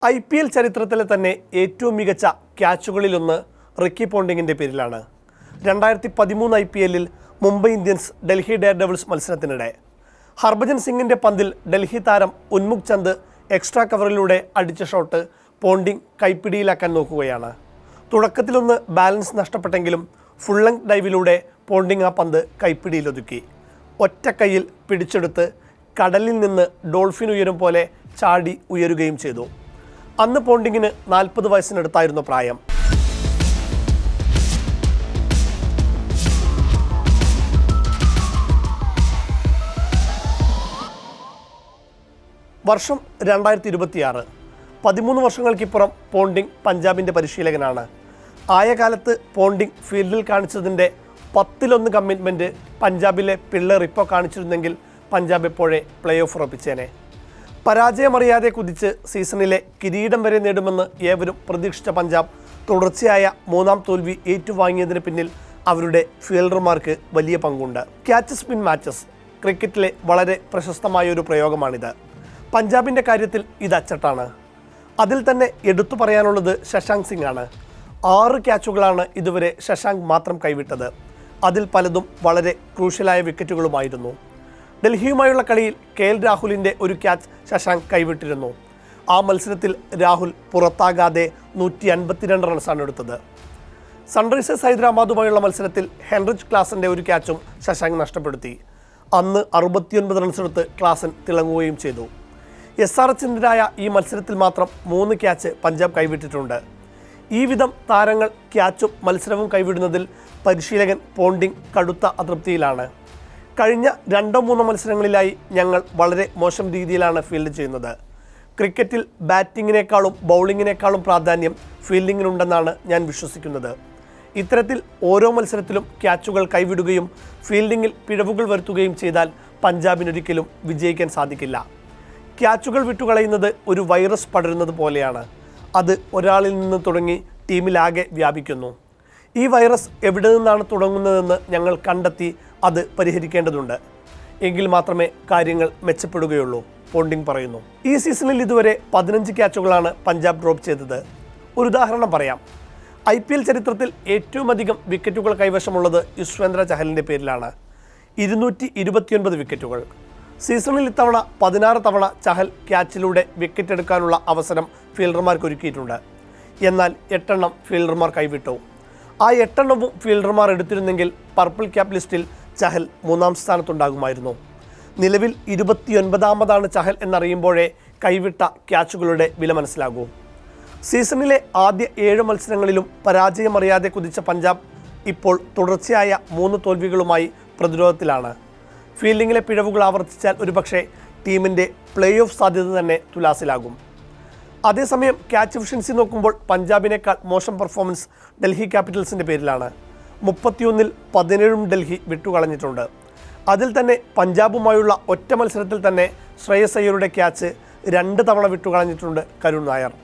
IPL ചരിത്രത്തിലെ തന്നെ ഏറ്റവും മികച്ച ക്യാച്ചുകളിലൊന്ന് റിക്കി പോണ്ടിങ്ങിൻ്റെ പേരിലാണ്. 2013 IPLൽ Mumbai Indians Delhi dare devils മത്സരത്തിനിടെ ഹർഭജൻ സിംഗിൻ്റെ പന്തിൽ ഡൽഹി താരം ഉന്മുഖ് ചന്ദ് എക്സ്ട്രാ കവറിലൂടെ അടിച്ച ഷോട്ട് പോണ്ടിങ് കൈപ്പിടിയിലാക്കാൻ നോക്കുകയാണ്. തുടക്കത്തിലൊന്ന് ബാലൻസ് നഷ്ടപ്പെട്ടെങ്കിലും ഫുൾ ലെങ്ത് ഡൈവിലൂടെ പോണ്ടിങ് ആ പന്ത് കൈപ്പിടിയിലൊതുക്കി. ഒറ്റ കൈയിൽ പിടിച്ചെടുത്ത് കടലിൽ നിന്ന് ഡോൾഫിൻ ഉയരും പോലെ ചാടി ഉയരുകയും ചെയ്തു. അന്ന് പോണ്ടിങ്ങിന് 40 വയസ്സിനടുത്തായിരുന്നു പ്രായം. വർഷം 2026. 13 വർഷങ്ങൾക്കിപ്പുറം പോണ്ടിങ് പഞ്ചാബിൻ്റെ പരിശീലകനാണ്. ആയ കാലത്ത് പോണ്ടിങ് ഫീൽഡിൽ കാണിച്ചതിൻ്റെ 10-1 കമ്മിറ്റ്മെൻറ്റ് പഞ്ചാബിലെ പിള്ളേർ ഇപ്പോൾ കാണിച്ചിരുന്നെങ്കിൽ പഞ്ചാബ് എപ്പോഴേ പ്ലേ ഓഫ് ഉറപ്പിച്ചേനെ. പരാജയമറിയാതെ കുതിച്ച് സീസണിലെ കിരീടം വരെ നേടുമെന്ന് ഏവരും പ്രതീക്ഷിച്ച പഞ്ചാബ് തുടർച്ചയായ 3ാം തോൽവി ഏറ്റുവാങ്ങിയതിന് പിന്നിൽ അവരുടെ ഫീൽഡർമാർക്ക് വലിയ പങ്കുണ്ട്. ക്യാച്ച് സ്പിൻ മാച്ചസ് ക്രിക്കറ്റിലെ വളരെ പ്രശസ്തമായൊരു പ്രയോഗമാണിത്. പഞ്ചാബിൻ്റെ കാര്യത്തിൽ ഇത് അച്ചട്ടാണ്. അതിൽ തന്നെ എടുത്തു പറയാനുള്ളത് ശശാങ്ക് സിംഗ് ആണ്. 6 ക്യാച്ചുകളാണ് ഇതുവരെ ശശാങ്ക് മാത്രം കൈവിട്ടത്. അതിൽ പലതും വളരെ ക്രൂഷ്യലായ വിക്കറ്റുകളുമായിരുന്നു. ഡൽഹിയുമായുള്ള കളിയിൽ KL രാഹുലിൻ്റെ ഒരു ക്യാച്ച് ശശാങ്ക് കൈവിട്ടിരുന്നു. ആ മത്സരത്തിൽ രാഹുൽ പുറത്താകാതെ 152 റൺസാണ് എടുത്തത്. സൺറൈസേഴ്സ് ഹൈദരാബാദുമായുള്ള മത്സരത്തിൽ ഹെൻറിച്ച് ക്ലാസൻ്റെ ഒരു ക്യാച്ചും ശശാങ്ക് നഷ്ടപ്പെടുത്തി. അന്ന് 69 റൺസ് എടുത്ത് ക്ലാസൻ തിളങ്ങുകയും ചെയ്തു. SRHനെതിരായ ഈ മത്സരത്തിൽ മാത്രം 3 ക്യാച്ച് പഞ്ചാബ് കൈവിട്ടിട്ടുണ്ട്. ഈ വിധം താരങ്ങൾ ക്യാച്ചും മത്സരവും കൈവിടുന്നതിൽ പരിശീലകൻ പോണ്ടിങ് കടുത്ത അതൃപ്തിയിലാണ്. കഴിഞ്ഞ 2-3 മത്സരങ്ങളിലായി ഞങ്ങൾ വളരെ മോശം രീതിയിലാണ് ഫീൽഡ് ചെയ്യുന്നത്. ക്രിക്കറ്റിൽ ബാറ്റിങ്ങിനേക്കാളും ബൗളിങ്ങിനേക്കാളും പ്രാധാന്യം ഫീൽഡിങ്ങിനുണ്ടെന്നാണ് ഞാൻ വിശ്വസിക്കുന്നത്. ഇത്തരത്തിൽ ഓരോ മത്സരത്തിലും ക്യാച്ചുകൾ കൈവിടുകയും ഫീൽഡിങ്ങിൽ പിഴവുകൾ വരുത്തുകയും ചെയ്താൽ പഞ്ചാബിനൊരിക്കലും വിജയിക്കാൻ സാധിക്കില്ല. ക്യാച്ചുകൾ വിട്ടുകളയുന്നത് ഒരു വൈറസ് പടരുന്നത് പോലെയാണ്. അത് ഒരാളിൽ നിന്ന് തുടങ്ങി ടീമിലാകെ വ്യാപിക്കുന്നു. ഈ വൈറസ് എവിടെ നിന്നാണ് തുടങ്ങുന്നതെന്ന് ഞങ്ങൾ കണ്ടെത്തി അത് പരിഹരിക്കേണ്ടതുണ്ട്. എങ്കിൽ മാത്രമേ കാര്യങ്ങൾ മെച്ചപ്പെടുകയുള്ളൂ, പോണ്ടിങ് പറയുന്നു. ഈ സീസണിൽ ഇതുവരെ 15 ക്യാച്ചുകളാണ് പഞ്ചാബ് ഡ്രോപ്പ് ചെയ്തത്. ഒരു ഉദാഹരണം പറയാം. IPL ചരിത്രത്തിൽ ഏറ്റവും അധികം വിക്കറ്റുകൾ കൈവശമുള്ളത് യുസ്വേന്ദ്ര ചഹലിൻ്റെ പേരിലാണ്. 229 വിക്കറ്റുകൾ. സീസണിൽ ഇത്തവണ 16 തവണ ചഹൽ ക്യാച്ചിലൂടെ വിക്കറ്റ് എടുക്കാനുള്ള അവസരം ഫീൽഡർമാർക്ക് ഒരുക്കിയിട്ടുണ്ട്. എന്നാൽ 8 എണ്ണം ഫീൽഡർമാർ കൈവിട്ടു. ആ 8 എണ്ണവും ഫീൽഡർമാർ എടുത്തിരുന്നെങ്കിൽ പർപ്പിൾ ക്യാപ്പ് ലിസ്റ്റിൽ ചഹൽ 3ാം സ്ഥാനത്തുണ്ടാകുമായിരുന്നു. നിലവിൽ 29ാമതാണ് ചഹൽ എന്നറിയുമ്പോഴേ കൈവിട്ട ക്യാച്ചുകളുടെ വില മനസ്സിലാകൂ. സീസണിലെ ആദ്യ 7 മത്സരങ്ങളിലും പരാജയമറിയാതെ കുതിച്ച പഞ്ചാബ് ഇപ്പോൾ തുടർച്ചയായ 3 തോൽവികളുമായി പ്രതിരോധത്തിലാണ്. ഫീൽഡിങ്ങിലെ പിഴവുകൾ ആവർത്തിച്ചാൽ ഒരുപക്ഷെ ടീമിൻ്റെ പ്ലേ ഓഫ് സാധ്യത തന്നെ തുലാസിലാകും. അതേസമയം ക്യാച്ച് എഫിഷ്യൻസി നോക്കുമ്പോൾ പഞ്ചാബിനേക്കാൾ മോശം പെർഫോമൻസ് ഡൽഹി ക്യാപിറ്റൽസിൻ്റെ പേരിലാണ്. 31-ൽ 17 ഡൽഹി വിട്ടുകളഞ്ഞിട്ടുണ്ട്. അതിൽ തന്നെ പഞ്ചാബുമായുള്ള ഒറ്റ മത്സരത്തിൽ തന്നെ ശ്രേയസ് അയ്യരുടെ ക്യാച്ച് 2 തവണ വിട്ടുകളഞ്ഞിട്ടുണ്ട് കരുൺ നായർ.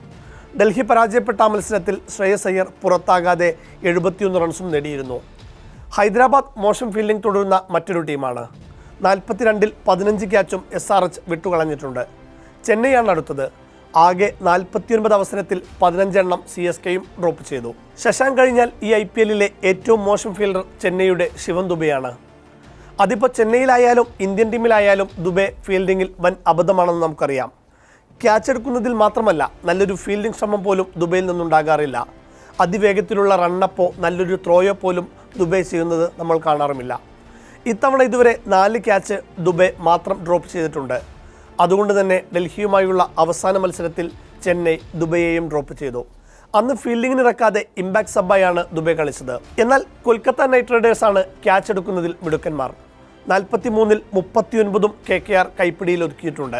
ഡൽഹി പരാജയപ്പെട്ട ആ മത്സരത്തിൽ ശ്രേയസ് അയ്യർ പുറത്താകാതെ 71 റൺസും നേടിയിരുന്നു. ഹൈദരാബാദ് മോശം ഫീൽഡിംഗ് തുടരുന്ന മറ്റൊരു ടീമാണ്. 42-ൽ 15 ക്യാച്ചും SRH വിട്ടുകളഞ്ഞിട്ടുണ്ട്. ചെന്നൈയാണ് അടുത്തത്. ആകെ 49 അവസരത്തിൽ 15 എണ്ണം CSKയും ഡ്രോപ്പ് ചെയ്തു. ശശാങ്ക് കഴിഞ്ഞാൽ ഈ IPLലെ ഏറ്റവും മോശം ഫീൽഡർ ചെന്നൈയുടെ ശിവൻ ദുബെയാണ്. അതിപ്പോൾ ചെന്നൈയിലായാലും ഇന്ത്യൻ ടീമിലായാലും ദുബെ ഫീൽഡിങ്ങിൽ വൻ അബദ്ധമാണെന്ന് നമുക്കറിയാം. ക്യാച്ച് എടുക്കുന്നതിൽ മാത്രമല്ല, നല്ലൊരു ഫീൽഡിംഗ് ശ്രമം പോലും ദുബൈയിൽ നിന്നുണ്ടാകാറില്ല. അതിവേഗത്തിലുള്ള റണ്ണപ്പോ നല്ലൊരു ത്രോയോ പോലും ദുബെ ചെയ്യുന്നത് നമ്മൾ കാണാറുമില്ല. ഇത്തവണ ഇതുവരെ 4 ക്യാച്ച് ദുബെ മാത്രം ഡ്രോപ്പ് ചെയ്തിട്ടുണ്ട്. അതുകൊണ്ട് തന്നെ ഡൽഹിയുമായുള്ള അവസാന മത്സരത്തിൽ ചെന്നൈ ദുബൈയെയും ഡ്രോപ്പ് ചെയ്തു. അന്ന് ഫീൽഡിങ്ങിന് ഇറക്കാതെ ഇമ്പാക്ട് സബ്ബായാണ് ദുബൈ കളിച്ചത്. എന്നാൽ കൊൽക്കത്ത നൈറ്റ് റൈഡേഴ്സാണ് ക്യാച്ച് എടുക്കുന്നതിൽ മിടുക്കന്മാർ. 43-ൽ 39ഉം KKR കൈപ്പിടിയിൽ ഒതുക്കിയിട്ടുണ്ട്.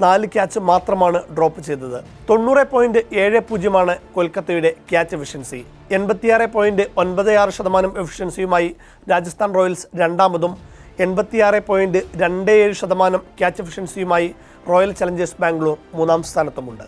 4 ക്യാച്ച് മാത്രമാണ് ഡ്രോപ്പ് ചെയ്തത്. 90.70 കൊൽക്കത്തയുടെ ക്യാച്ച് എഫിഷ്യൻസി. 86.96% എഫിഷ്യൻസിയുമായി രാജസ്ഥാൻ റോയൽസ് 2ാമതും 86.27% ക്യാച്ച് എഫിഷ്യൻസിയുമായി റോയൽ ചലഞ്ചേഴ്സ് ബാംഗ്ലൂർ 3ാം സ്ഥാനത്തുമുണ്ട്.